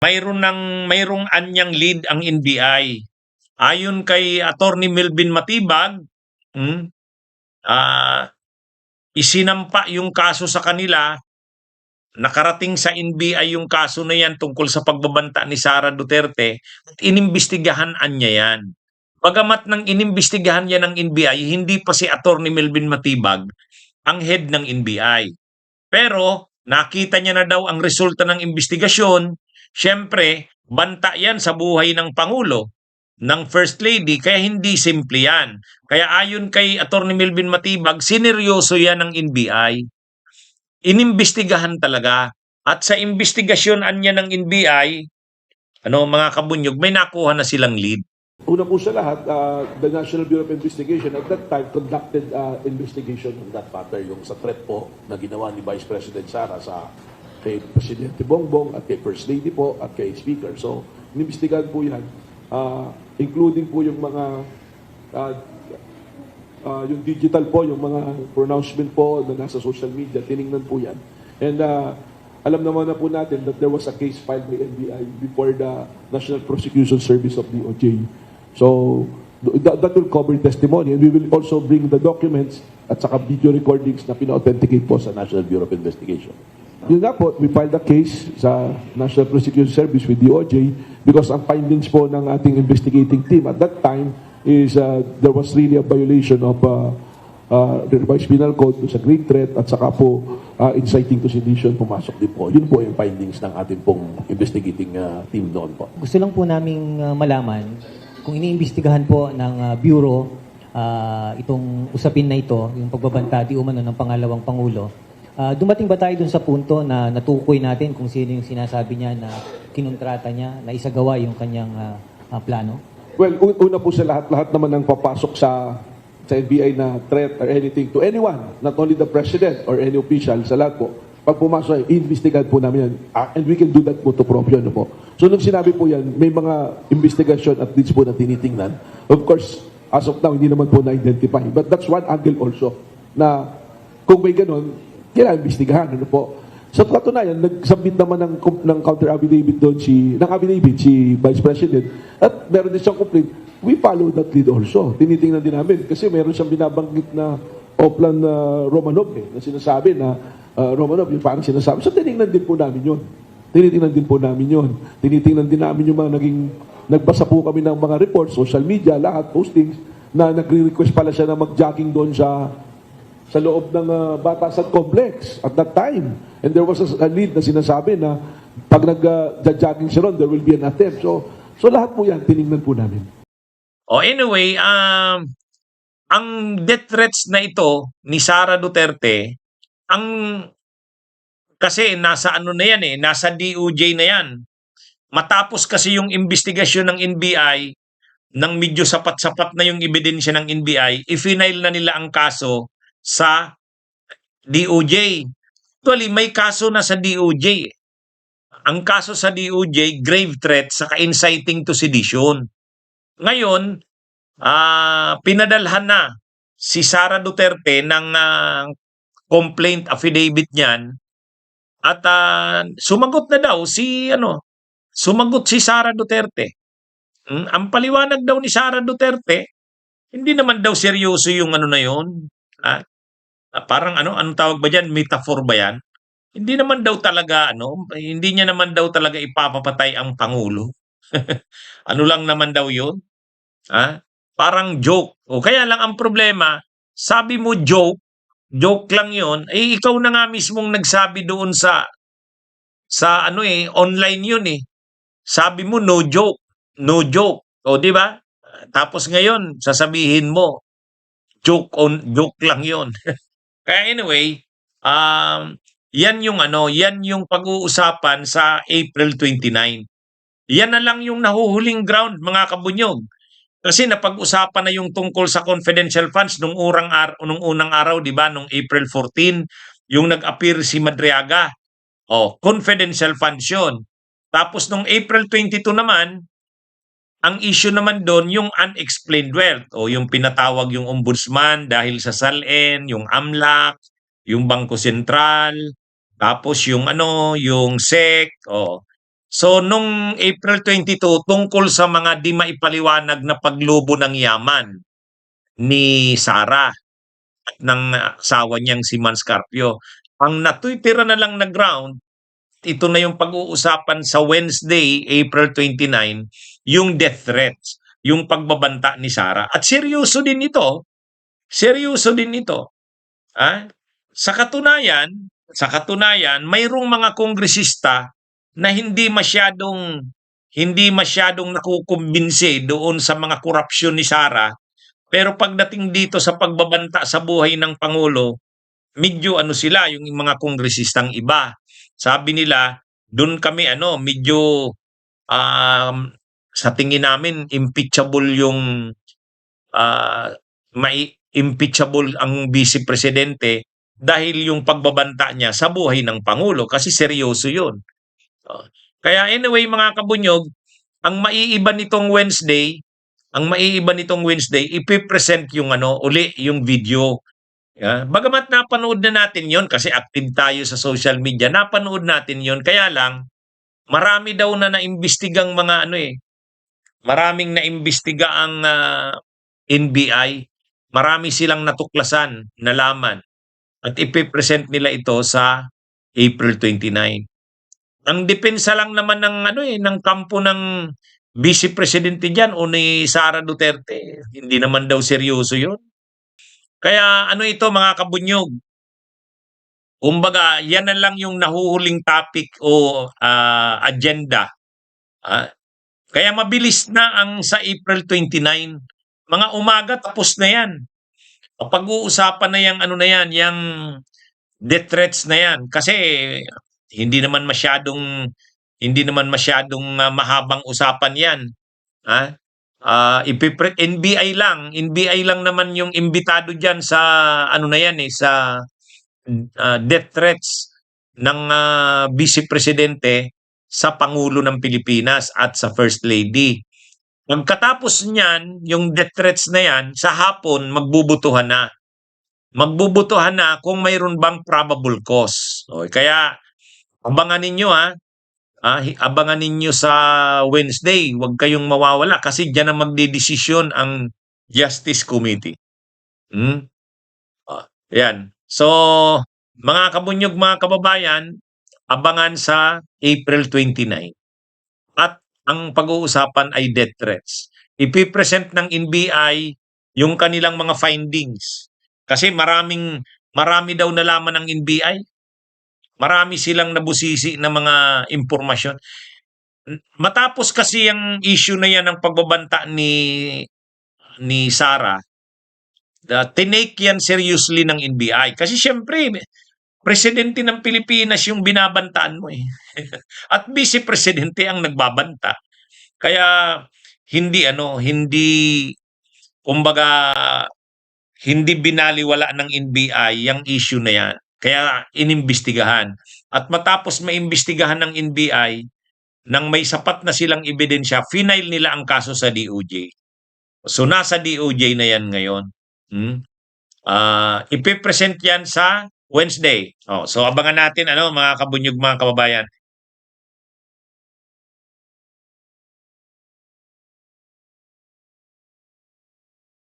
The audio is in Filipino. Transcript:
mayroong anyang lead ang NBI. Ayon kay Attorney Melvin Matibag, hmm, ah, isinampa yung kaso sa kanila, nakarating sa NBI yung kaso na yan tungkol sa pagbabanta ni Sara Duterte at inimbestigahan niya yan. Bagamat nang inimbestigahan yan ng NBI, hindi pa si Attorney Melvin Matibag ang head ng NBI. Pero nakita niya na daw ang resulta ng investigasyon. Siyempre, banta yan sa buhay ng Pangulo, ng First Lady, kaya hindi simple yan. Kaya ayon kay Attorney Melvin Matibag, sineryoso yan ng NBI. Inimbestigahan talaga. At sa investigasyon niya ng NBI, mga kabunyog, may nakuha na silang lead. Una po sa lahat, the National Bureau of Investigation at that time conducted investigation on that matter, yung sa threat po na ginawa ni Vice President Sara kay Presidente Bongbong at kay First Lady po at kay Speaker. So, inimbestigahan po yan, including po yung mga yung digital po, yung mga pronouncement po na nasa social media, tiningnan po yan. And alam naman na po natin that there was a case filed by NBI before the National Prosecution Service of DOJ. So, that will cover testimony and we will also bring the documents at saka video recordings na pina-authenticate po sa National Bureau of Investigation. Yun nga po, we filed a case sa National Prosecution Service with DOJ because ang findings po ng ating investigating team at that time is there was really a violation of the revised penal code sa great threat at saka po inciting to sedition pumasok din po. Yun po yung findings ng ating pong investigating team noon po. Gusto lang po naming malaman kung iniimbestigahan po ng Bureau itong usapin na ito, yung pagbabanta di umano ng pangalawang Pangulo. Dumating ba tayo dun sa punto na natukoy natin kung sino yung sinasabi niya na kinontrata niya, na isagawa yung kanyang plano? Well, una po sa lahat naman ng papasok sa NBI na threat or anything to anyone, not only the President or any official, sa lahat po, pag pumasok, i-investigahan po namin yan. And we can do that po to proprio, po. So, nung sinabi po yan, may mga investigation at least po na tinitingnan. Of course, as of now, hindi naman po na-identify. But that's one angle also, na kung may ganun, kailangan investigahan, po. Sa katunayan, nag-submit naman ng counter-affidavit doon si Vice President at meron din siyang complaint. We follow that lead also. Tinitingnan din namin kasi meron siyang binabanggit na Oplan Romanov na sinasabi na Romanov, yung parang sinasabi. So, tinignan din po namin yun. Tinitingnan din namin yung mga nagbasa po kami ng mga reports, social media, lahat, postings, na nagre-request pala siya na mag-jogging doon sa loob ng Batasan Complex at that time. And there was a lead na sinasabi na pag nag-jogging siya ron, there will be an attempt. So lahat po yan, tinignan po namin. Anyway, ang death threats na ito ni Sara Duterte, kasi nasa nasa DOJ na yan. Matapos kasi yung investigasyon ng NBI, nang medyo sapat-sapat na yung ebidensya ng NBI, i-final na nila ang kaso sa DOJ. Actually, may kaso na sa DOJ. Ang kaso sa DOJ, grave threat saka inciting to sedition. Ngayon, pinadalhan na si Sara Duterte ng complaint affidavit niyan at sumagot na daw sumagot si Sara Duterte. Ang paliwanag daw ni Sara Duterte, hindi naman daw seryoso yung na yun. Parang anong tawag ba diyan? Metaphor ba yan? Hindi naman daw talaga hindi niya naman daw talaga ipapapatay ang Pangulo. Ano lang naman daw yun? Parang joke. Kaya lang ang problema, sabi mo joke lang yun, ikaw na nga mismong nagsabi doon sa online yun eh. Sabi mo no joke. Di ba? Tapos ngayon, sasabihin mo, joke lang yun. Kaya anyway, yan yung pag-uusapan sa April 29. Yan na lang yung nahuhuling ground, mga kabunyog. Kasi napag-usapan na yung tungkol sa confidential funds nung unang araw, di ba, nung April 14, yung nag-appear si Madriaga. Confidential funds yun. Tapos nung April 22 naman, ang issue naman doon yung unexplained wealth yung pinatawag yung ombudsman dahil sa SALN, yung AMLAC, yung Bangko Sentral, tapos yung yung SEC. So nung April 22 tungkol sa mga di maipaliwanag na paglubo ng yaman ni Sara at ng asawa niyang si Mans Carpio. Ang natitira na lang na ground, ito na yung pag-uusapan sa Wednesday, April 29, yung death threats, yung pagbabanta ni Sara. At seryoso din ito. Seryoso din ito. Ah, sa katunayan, mayroong mga kongresista na hindi masyadong nakukumbinsi doon sa mga korupsyon ni Sara, pero pagdating dito sa pagbabanta sa buhay ng pangulo, medyo ano sila yung mga kongresistang iba. Sabi nila, doon kami medyo sa tingin namin impeachable yung may impeachable ang vice presidente dahil yung pagbabanta niya sa buhay ng pangulo kasi seryoso 'yun. Oh. Kaya anyway mga kabunyog, ang maiiba nitong Wednesday, ipipresent yung uli yung video. Bagamat napanood na natin 'yon kasi active tayo sa social media, napanood natin 'yon. Kaya lang marami daw na naimbestigang mga maraming naimbestiga ang NBI, marami silang natuklasan, nalaman, at ipipresent nila ito sa April 29. Ang depensa lang naman ng kampo ng Vice Presidente diyan o ni Sara Duterte, hindi naman daw seryoso 'yon. Kaya ito mga kabunyog, kumbaga yan na lang yung nahuhuling topic o agenda. Kaya mabilis na ang sa April 29. Mga umaga tapos na yan. Pag-uusapan na yang yang death threats na yan. Kasi hindi naman masyadong mahabang usapan yan. NBI lang naman yung imbitado diyan sa sa death threats ng Vice Presidente sa Pangulo ng Pilipinas at sa First Lady. Pagkatapos niyan, yung death threats na yan, sa hapon magbubutuhan na. Magbubutuhan na kung mayroon bang probable cause. Kaya abangan ninyo abangan ninyo sa Wednesday, huwag kayong mawawala kasi diyan na magdedesisyon ang Justice Committee. Yan. So, mga kabunyog, mga kababayan, abangan sa April 29. At ang pag-uusapan ay death threats. Ipipresent ng NBI yung kanilang mga findings. Kasi marami daw nalaman ng NBI. Marami silang nabusisi na mga impormasyon. Matapos kasi yung issue na yan ng pagbabanta ni Sara, tinake yan seriously ng NBI. Kasi syempre, presidente ng Pilipinas yung binabantaan mo eh. At vice presidente ang nagbabanta. Kaya kumbaga hindi binaliwala ng NBI yung issue na yan. Kaya inimbestigahan. At matapos maimbestigahan ng NBI, nang may sapat na silang ebidensya, final nila ang kaso sa DOJ. So nasa DOJ na yan ngayon. Ipipresent yan sa Wednesday. So abangan natin mga kabunyog, mga kababayan.